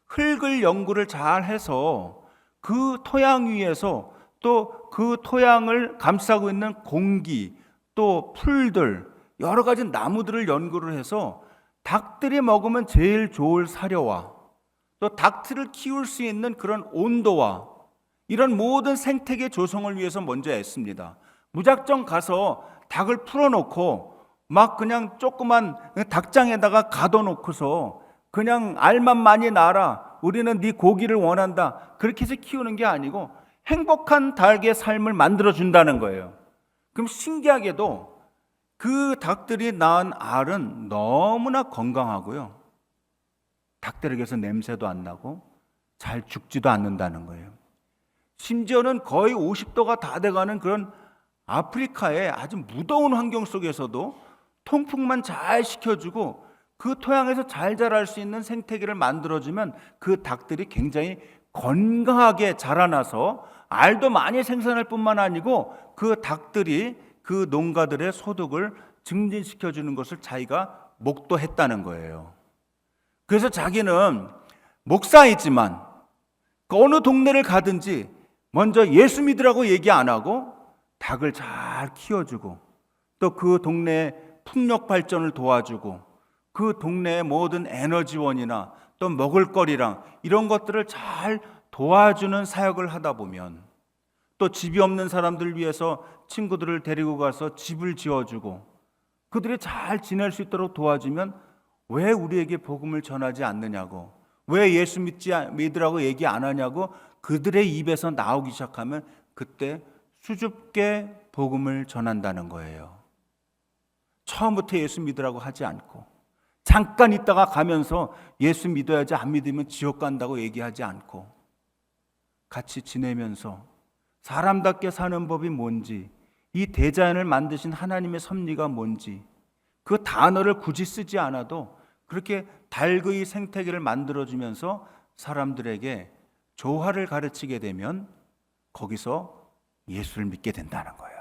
흙을 연구를 잘 해서 그 토양 위에서 또 그 토양을 감싸고 있는 공기, 또 풀들, 여러 가지 나무들을 연구를 해서 닭들이 먹으면 제일 좋을 사료와 또 닭들을 키울 수 있는 그런 온도와 이런 모든 생태계 조성을 위해서 먼저 애씁니다. 무작정 가서 닭을 풀어놓고 막 그냥 조그만 닭장에다가 가둬놓고서 그냥 알만 많이 낳아라, 우리는 네 고기를 원한다, 그렇게 해서 키우는 게 아니고 행복한 닭의 삶을 만들어준다는 거예요. 그럼 신기하게도 그 닭들이 낳은 알은 너무나 건강하고요, 닭들에게서 냄새도 안 나고 잘 죽지도 않는다는 거예요. 심지어는 거의 50도가 다 돼가는 그런 아프리카의 아주 무더운 환경 속에서도 통풍만 잘 시켜주고 그 토양에서 잘 자랄 수 있는 생태계를 만들어주면 그 닭들이 굉장히 건강하게 자라나서 알도 많이 생산할 뿐만 아니고 그 닭들이 그 농가들의 소득을 증진시켜주는 것을 자기가 목도했다는 거예요. 그래서 자기는 목사이지만 그 어느 동네를 가든지 먼저 예수 믿으라고 얘기 안 하고 닭을 잘 키워주고 또 그 동네의 풍력 발전을 도와주고 그 동네의 모든 에너지원이나 또 먹을거리랑 이런 것들을 잘 도와주는 사역을 하다 보면 또 집이 없는 사람들을 위해서 친구들을 데리고 가서 집을 지어주고 그들이 잘 지낼 수 있도록 도와주면 왜 우리에게 복음을 전하지 않느냐고, 왜 예수 믿으라고 얘기 안 하냐고 그들의 입에서 나오기 시작하면 그때 수줍게 복음을 전한다는 거예요. 처음부터 예수 믿으라고 하지 않고 잠깐 있다가 가면서 예수 믿어야지, 안 믿으면 지옥 간다고 얘기하지 않고 같이 지내면서 사람답게 사는 법이 뭔지, 이 대자연을 만드신 하나님의 섭리가 뭔지 그 단어를 굳이 쓰지 않아도 그렇게 달그의 생태계를 만들어주면서 사람들에게 조화를 가르치게 되면 거기서 예수를 믿게 된다는 거예요.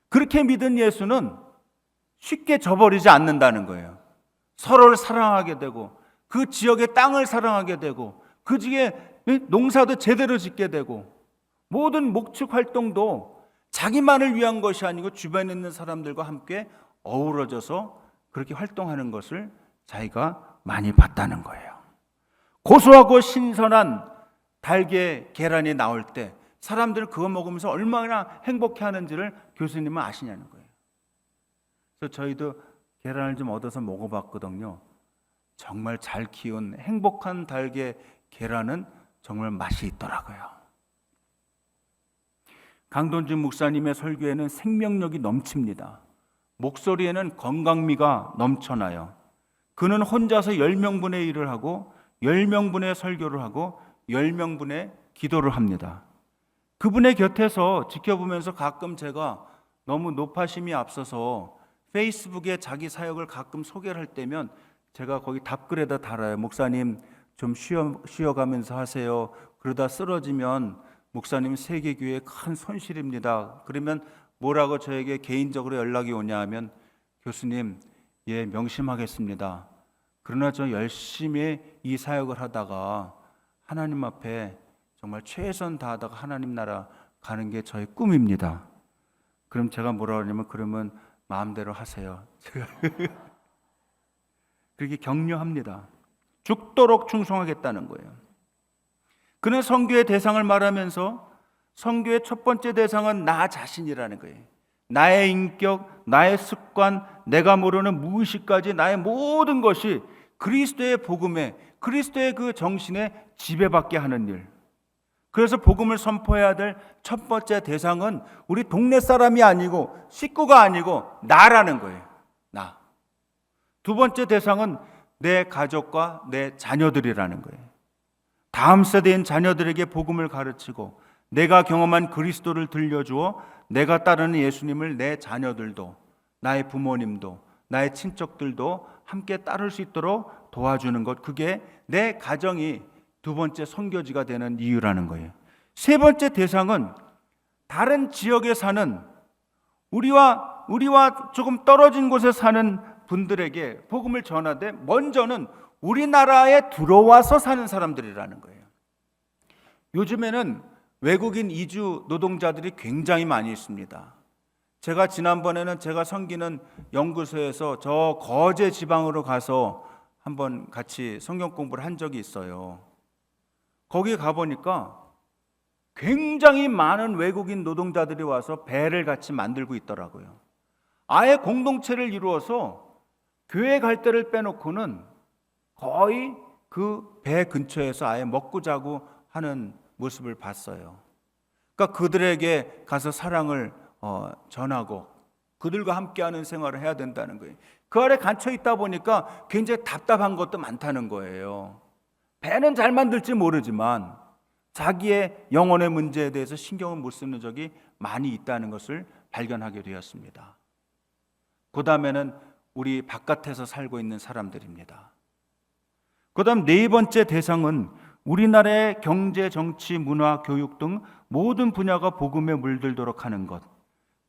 그렇게 믿은 예수는 쉽게 저버리지 않는다는 거예요. 서로를 사랑하게 되고 그 지역의 땅을 사랑하게 되고 그 지역에 농사도 제대로 짓게 되고 모든 목축 활동도 자기만을 위한 것이 아니고 주변에 있는 사람들과 함께 어우러져서 그렇게 활동하는 것을 자기가 많이 봤다는 거예요. 고소하고 신선한 달걀 계란이 나올 때 사람들은 그거 먹으면서 얼마나 행복해하는지를 교수님은 아시냐는 거예요. 그래서 저희도 계란을 좀 얻어서 먹어봤거든요. 정말 잘 키운 행복한 달걀 계란은 정말 맛이 있더라고요. 강돈준 목사님의 설교에는 생명력이 넘칩니다. 목소리에는 건강미가 넘쳐나요. 그는 혼자서 10명분의 일을 하고 10명분의 설교를 하고 10명분의 기도를 합니다. 그분의 곁에서 지켜보면서 가끔 제가 너무 노파심이 앞서서 페이스북에 자기 사역을 가끔 소개를 할 때면 제가 거기 답글에다 달아요. 목사님 좀 쉬어가면서 하세요. 그러다 쓰러지면 목사님 세계교회에 큰 손실입니다. 그러면 뭐라고 저에게 개인적으로 연락이 오냐 하면 교수님, 예, 명심하겠습니다. 그러나 저 열심히 이 사역을 하다가 하나님 앞에 정말 최선 다하다가 하나님 나라 가는 게 저의 꿈입니다. 그럼 제가 뭐라 그러냐면 그러면 마음대로 하세요. 제가 그렇게 격려합니다. 죽도록 충성하겠다는 거예요. 그는 선교의 대상을 말하면서 선교의 첫 번째 대상은 나 자신이라는 거예요. 나의 인격, 나의 습관, 내가 모르는 무의식까지 나의 모든 것이 그리스도의 복음에, 그리스도의 그 정신에 지배받게 하는 일. 그래서 복음을 선포해야 될 첫 번째 대상은 우리 동네 사람이 아니고 식구가 아니고 나라는 거예요. 나. 두 번째 대상은 내 가족과 내 자녀들이라는 거예요. 다음 세대인 자녀들에게 복음을 가르치고 내가 경험한 그리스도를 들려주어 내가 따르는 예수님을 내 자녀들도, 나의 부모님도, 나의 친척들도 함께 따를 수 있도록 도와주는 것, 그게 내 가정이 두 번째 선교지가 되는 이유라는 거예요. 세 번째 대상은 다른 지역에 사는 우리와 조금 떨어진 곳에 사는 분들에게 복음을 전하되 먼저는 우리나라에 들어와서 사는 사람들이라는 거예요. 요즘에는 외국인 이주 노동자들이 굉장히 많이 있습니다. 제가 지난번에는 제가 섬기는 연구소에서 저 거제 지방으로 가서 한번 같이 성경 공부를 한 적이 있어요. 거기 가보니까 굉장히 많은 외국인 노동자들이 와서 배를 같이 만들고 있더라고요. 아예 공동체를 이루어서 교회 갈 때를 빼놓고는 거의 그 배 근처에서 아예 먹고 자고 하는 모습을 봤어요. 그러니까 그들에게 가서 사랑을 전하고 그들과 함께하는 생활을 해야 된다는 거예요. 그 아래 갇혀 있다 보니까 굉장히 답답한 것도 많다는 거예요. 배는 잘 만들지 모르지만 자기의 영혼의 문제에 대해서 신경을 못 쓰는 적이 많이 있다는 것을 발견하게 되었습니다. 그 다음에는 우리 바깥에서 살고 있는 사람들입니다. 그 다음 네 번째 대상은 우리나라의 경제, 정치, 문화, 교육 등 모든 분야가 복음에 물들도록 하는 것.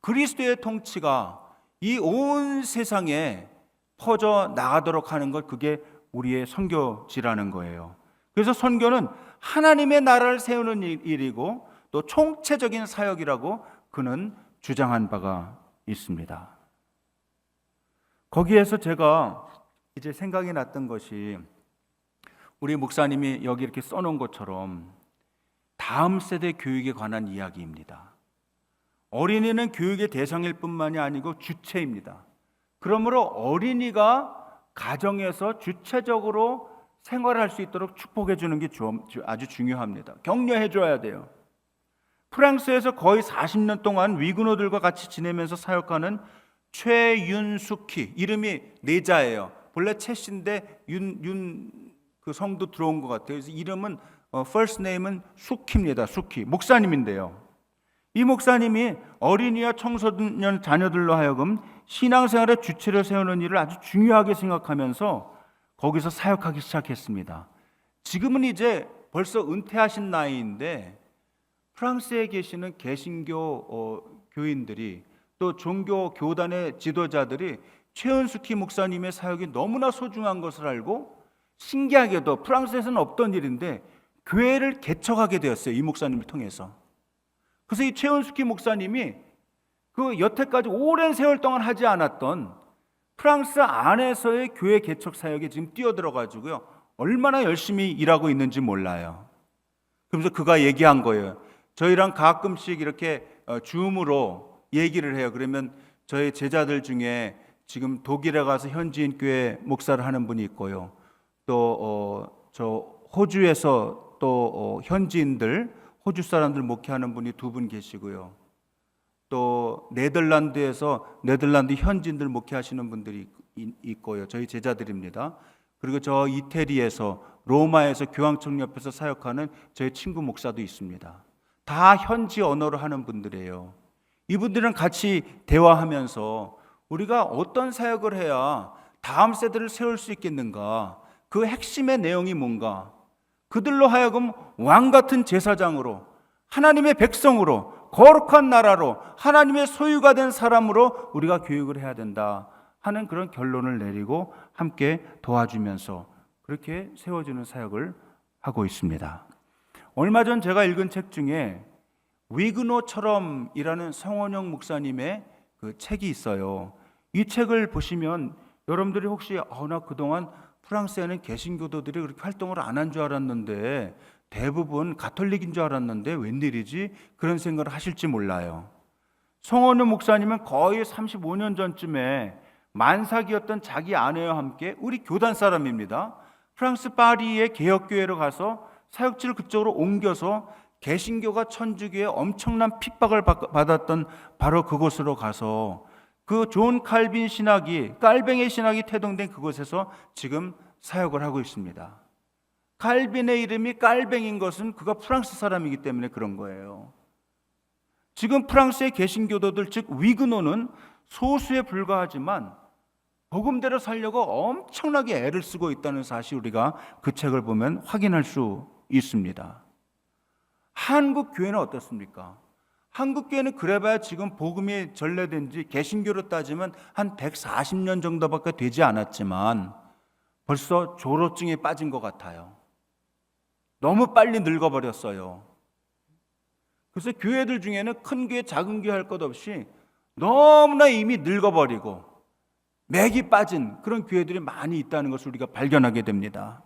그리스도의 통치가 이 온 세상에 퍼져 나가도록 하는 것, 그게 우리의 선교지라는 거예요. 그래서 선교는 하나님의 나라를 세우는 일이고 또 총체적인 사역이라고 그는 주장한 바가 있습니다. 거기에서 제가 이제 생각이 났던 것이 우리 목사님이 여기 이렇게 써놓은 것처럼 다음 세대 교육에 관한 이야기입니다. 어린이는 교육의 대상일 뿐만이 아니고 주체입니다. 그러므로 어린이가 가정에서 주체적으로 생활할 수 있도록 축복해 주는 게 아주 중요합니다. 격려해 줘야 돼요. 프랑스에서 거의 40년 동안 위그노들과 같이 지내면서 사역하는 최윤숙희, 이름이 네자예요. 본래 채씨인데 그 성도 들어온 것 같아요. 그래서 이름은 first name은 숙희입니다. 숙희 목사님인데요. 이 목사님이 어린이와 청소년 자녀들로 하여금 신앙생활의 주체를 세우는 일을 아주 중요하게 생각하면서 거기서 사역하기 시작했습니다. 지금은 이제 벌써 은퇴하신 나이인데 프랑스에 계시는 개신교 교인들이 또 종교 교단의 지도자들이 최은숙희 목사님의 사역이 너무나 소중한 것을 알고 신기하게도 프랑스에서는 없던 일인데 교회를 개척하게 되었어요. 이 목사님을 통해서. 그래서 이 최은숙희 목사님이 그 여태까지 오랜 세월 동안 하지 않았던 프랑스 안에서의 교회 개척 사역에 지금 뛰어들어가지고요. 얼마나 열심히 일하고 있는지 몰라요. 그러면서 그가 얘기한 거예요. 저희랑 가끔씩 이렇게 줌으로 얘기를 해요. 그러면 저희 제자들 중에 지금 독일에 가서 현지인 교회 목사를 하는 분이 있고요. 또 저 호주에서 또 현지인들, 호주 사람들 목회하는 분이 2분 계시고요. 또 네덜란드에서 네덜란드 현지인들 목회하시는 분들이 있고요. 저희 제자들입니다. 그리고 저 이태리에서 로마에서 교황청 옆에서 사역하는 저희 친구 목사도 있습니다. 다 현지 언어로 하는 분들이에요. 이분들은 같이 대화하면서 우리가 어떤 사역을 해야 다음 세대를 세울 수 있겠는가, 그 핵심의 내용이 뭔가, 그들로 하여금 왕같은 제사장으로, 하나님의 백성으로, 거룩한 나라로, 하나님의 소유가 된 사람으로 우리가 교육을 해야 된다 하는 그런 결론을 내리고 함께 도와주면서 그렇게 세워주는 사역을 하고 있습니다. 얼마 전 제가 읽은 책 중에 위그노처럼이라는 성원영 목사님의 그 책이 있어요. 이 책을 보시면 여러분들이 혹시 나 그동안 프랑스에는 개신교도들이 그렇게 활동을 안 한 줄 알았는데 대부분 가톨릭인 줄 알았는데 웬일이지? 그런 생각을 하실지 몰라요. 성원영 목사님은 거의 35년 전쯤에 만삭이었던 자기 아내와 함께 우리 교단 사람입니다. 프랑스 파리의 개혁교회로 가서 사역지를 그쪽으로 옮겨서 개신교가 천주교에 엄청난 핍박을 받았던 바로 그곳으로 가서 그 존 칼빈 신학이, 깔뱅의 신학이 태동된 그곳에서 지금 사역을 하고 있습니다. 칼빈의 이름이 깔뱅인 것은 그가 프랑스 사람이기 때문에 그런 거예요. 지금 프랑스의 개신교도들, 즉 위그노는 소수에 불과하지만 복음대로 살려고 엄청나게 애를 쓰고 있다는 사실 우리가 그 책을 보면 확인할 수 있습니다. 한국 교회는 어떻습니까? 한국 교회는 그래봐야 지금 복음이 전래된 지 개신교로 따지면 한 140년 정도밖에 되지 않았지만 벌써 졸업증에 빠진 것 같아요. 너무 빨리 늙어버렸어요. 그래서 교회들 중에는 큰 교회, 작은 교회 할 것 없이 너무나 이미 늙어버리고 맥이 빠진 그런 교회들이 많이 있다는 것을 우리가 발견하게 됩니다.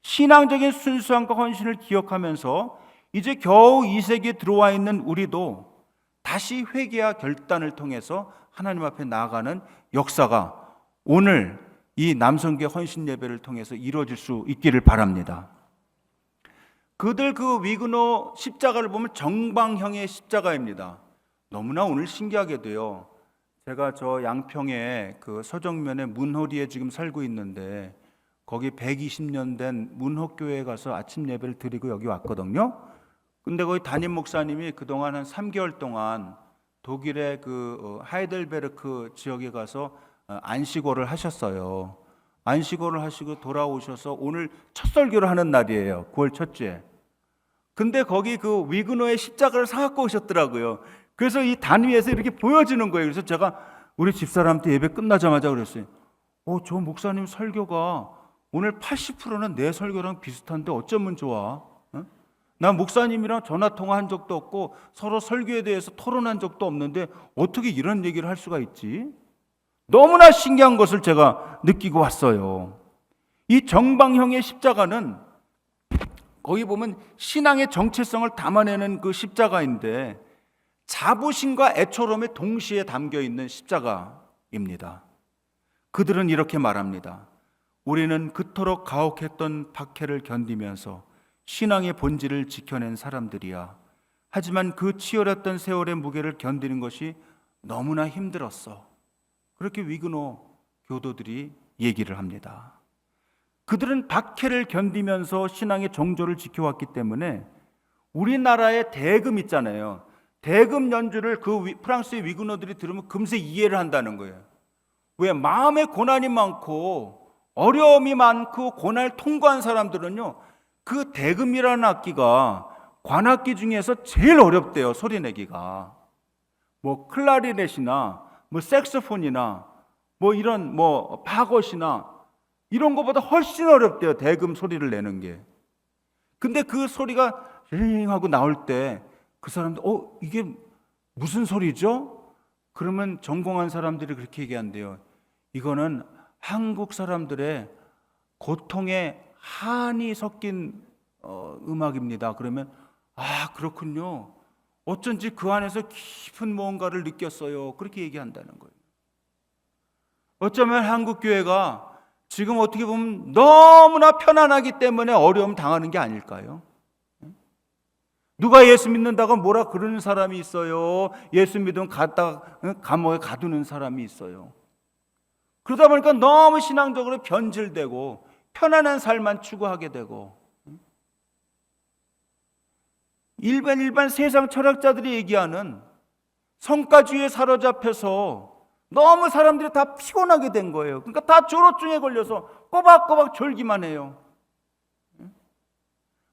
신앙적인 순수함과 헌신을 기억하면서 이제 겨우 이 세계에 들어와 있는 우리도 다시 회개와 결단을 통해서 하나님 앞에 나아가는 역사가 오늘 이 남성교회 헌신 예배를 통해서 이루어질 수 있기를 바랍니다. 그들 그 위그노 십자가를 보면 정방형의 십자가입니다. 너무나 오늘 신기하게도요. 제가 저 양평에 그 서정면에 문호리에 지금 살고 있는데 거기 120년 된 문호교회에 가서 아침 예배를 드리고 여기 왔거든요. 근데 거기 담임 목사님이 그동안 한 3개월 동안 독일의 그 하이델베르크 지역에 가서 안식월을 하셨어요. 안식월을 하시고 돌아오셔서 오늘 첫 설교를 하는 날이에요. 9월 첫째. 근데 거기 그 위그노의 십자가를 사갖고 오셨더라고요. 그래서 이 단위에서 이렇게 보여주는 거예요. 그래서 제가 우리 집사람한테 예배 끝나자마자 그랬어요. 저 목사님 설교가 오늘 80%는 내 설교랑 비슷한데 어쩌면 좋아? 난 목사님이랑 전화통화한 적도 없고 서로 설교에 대해서 토론한 적도 없는데 어떻게 이런 얘기를 할 수가 있지? 너무나 신기한 것을 제가 느끼고 왔어요. 이 정방형의 십자가는 거기 보면 신앙의 정체성을 담아내는 그 십자가인데 자부심과 애처로움이 동시에 담겨 있는 십자가입니다. 그들은 이렇게 말합니다. 우리는 그토록 가혹했던 박해를 견디면서 신앙의 본질을 지켜낸 사람들이야. 하지만 그 치열했던 세월의 무게를 견디는 것이 너무나 힘들었어. 그렇게 위그너 교도들이 얘기를 합니다. 그들은 박해를 견디면서 신앙의 정조를 지켜왔기 때문에 우리나라의 대금 있잖아요. 대금 연주를 그 프랑스의 위그너들이 들으면 금세 이해를 한다는 거예요. 왜? 마음에 고난이 많고 어려움이 많고 고난을 통과한 사람들은요, 그 대금이라는 악기가 관악기 중에서 제일 어렵대요. 소리 내기가. 뭐 클라리넷이나 뭐 색소폰이나 뭐 이런 뭐 바것이나 이런 것보다 훨씬 어렵대요. 대금 소리를 내는 게. 근데 그 소리가 링 하고 나올 때 그 사람들 이게 무슨 소리죠? 그러면 전공한 사람들이 그렇게 얘기한대요. 이거는 한국 사람들의 고통의 한이 섞인 음악입니다. 그러면 그렇군요. 어쩐지 그 안에서 깊은 무언가를 느꼈어요. 그렇게 얘기한다는 거예요. 어쩌면 한국 교회가 지금 어떻게 보면 너무나 편안하기 때문에 어려움 당하는 게 아닐까요? 누가 예수 믿는다고 뭐라 그러는 사람이 있어요. 예수 믿으면 감옥에 가두는 사람이 있어요. 그러다 보니까 너무 신앙적으로 변질되고 편안한 삶만 추구하게 되고, 일반 세상 철학자들이 얘기하는 성과주의에 사로잡혀서 너무 사람들이 다 피곤하게 된 거예요. 그러니까 다 졸업증에 걸려서 꼬박꼬박 졸기만 해요.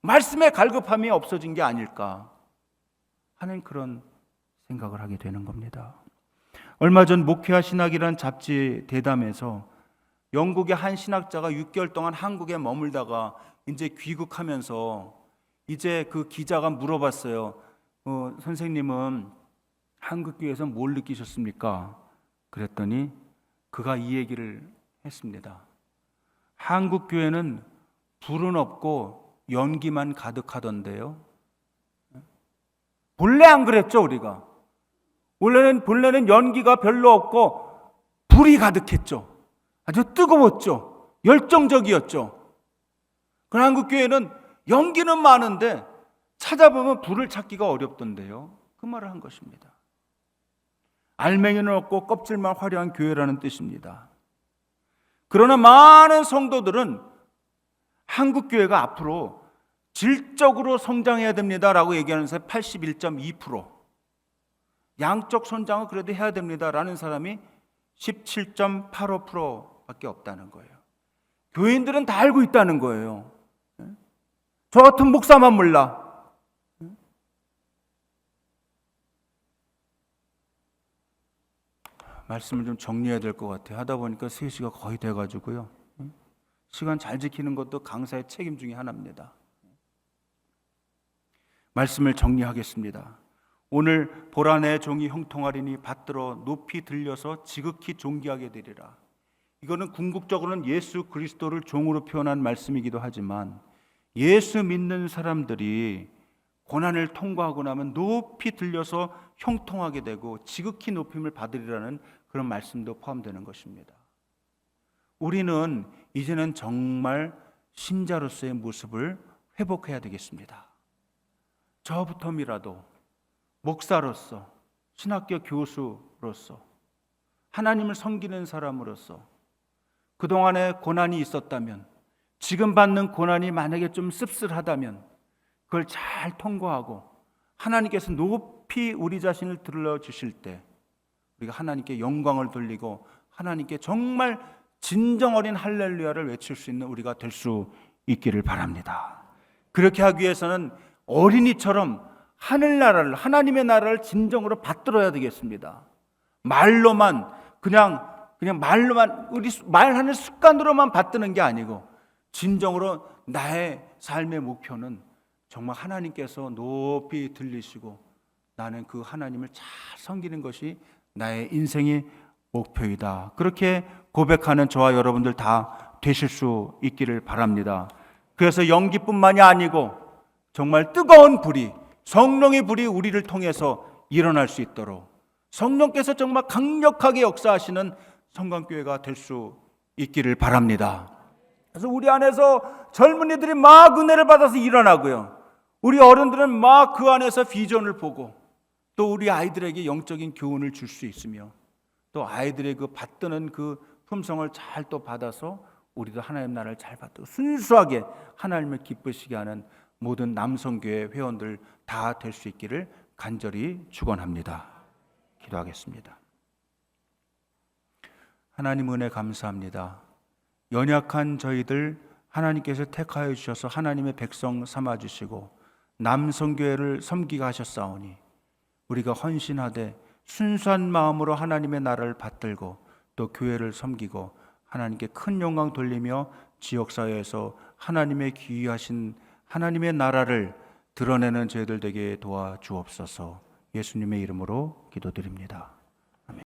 말씀의 갈급함이 없어진 게 아닐까 하는 그런 생각을 하게 되는 겁니다. 얼마 전 목회와 신학이라는 잡지 대담에서 영국의 한 신학자가 6개월 동안 한국에 머물다가 이제 귀국하면서 이제 그 기자가 물어봤어요. 선생님은 한국교회에서 뭘 느끼셨습니까? 그랬더니 그가 이 얘기를 했습니다. 한국교회는 불은 없고 연기만 가득하던데요. 본래 안 그랬죠, 우리가. 본래는 연기가 별로 없고 불이 가득했죠. 아주 뜨거웠죠. 열정적이었죠. 그 한국교회는 연기는 많은데 찾아보면 불을 찾기가 어렵던데요. 그 말을 한 것입니다. 알맹이는 없고 껍질만 화려한 교회라는 뜻입니다. 그러나 많은 성도들은 한국교회가 앞으로 질적으로 성장해야 됩니다라고 얘기하는 사람이 81.2%, 양적 성장은 그래도 해야 됩니다라는 사람이 17.85%밖에 없다는 거예요. 교인들은 다 알고 있다는 거예요. 저 같은 목사만 몰라. 말씀을 좀 정리해야 될 것 같아요. 하다 보니까 3시가 거의 돼가지고요. 시간 잘 지키는 것도 강사의 책임 중에 하나입니다. 말씀을 정리하겠습니다. 오늘 보라 내 종이 형통하리니 받들어 높이 들려서 지극히 존귀하게 되리라. 이거는 궁극적으로는 예수 그리스도를 종으로 표현한 말씀이기도 하지만 예수 믿는 사람들이 고난을 통과하고 나면 높이 들려서 형통하게 되고 지극히 높임을 받으리라는 그런 말씀도 포함되는 것입니다. 우리는 이제는 정말 신자로서의 모습을 회복해야 되겠습니다. 저부터라도 목사로서, 신학교 교수로서, 하나님을 섬기는 사람으로서 그동안에 고난이 있었다면, 지금 받는 고난이 만약에 좀 씁쓸하다면 그걸 잘 통과하고 하나님께서 높이 우리 자신을 들어주실 때 우리가 하나님께 영광을 돌리고 하나님께 정말 진정 어린 할렐루야를 외칠 수 있는 우리가 될 수 있기를 바랍니다. 그렇게 하기 위해서는 어린이처럼 하늘나라를, 하나님의 나라를 진정으로 받들어야 되겠습니다. 말로만 그냥 말로만 우리 말하는 습관으로만 받드는 게 아니고 진정으로 나의 삶의 목표는 정말 하나님께서 높이 들리시고 나는 그 하나님을 잘 섬기는 것이 나의 인생의 목표이다. 그렇게 고백하는 저와 여러분들 다 되실 수 있기를 바랍니다. 그래서 연기뿐만이 아니고 정말 뜨거운 불이, 성령의 불이 우리를 통해서 일어날 수 있도록 성령께서 정말 강력하게 역사하시는 성강교회가 될 수 있기를 바랍니다. 그래서 우리 안에서 젊은이들이 막 은혜를 받아서 일어나고요, 우리 어른들은 막 그 안에서 비전을 보고 또 우리 아이들에게 영적인 교훈을 줄 수 있으며 또 아이들의 그 받드는 그 품성을 잘 또 받아서 우리도 하나님 나라를 잘 받고 순수하게 하나님을 기쁘시게 하는 모든 남성교회 회원들 다 될 수 있기를 간절히 축원합니다. 기도하겠습니다. 하나님 은혜 감사합니다. 연약한 저희들 하나님께서 택하여 주셔서 하나님의 백성 삼아 주시고 남성교회를 섬기게 하셨사오니 우리가 헌신하되 순수한 마음으로 하나님의 나라를 받들고 또 교회를 섬기고 하나님께 큰 영광 돌리며 지역사회에서 하나님의 귀하신 하나님의 나라를 드러내는 저희들 되게 도와주옵소서. 예수님의 이름으로 기도드립니다.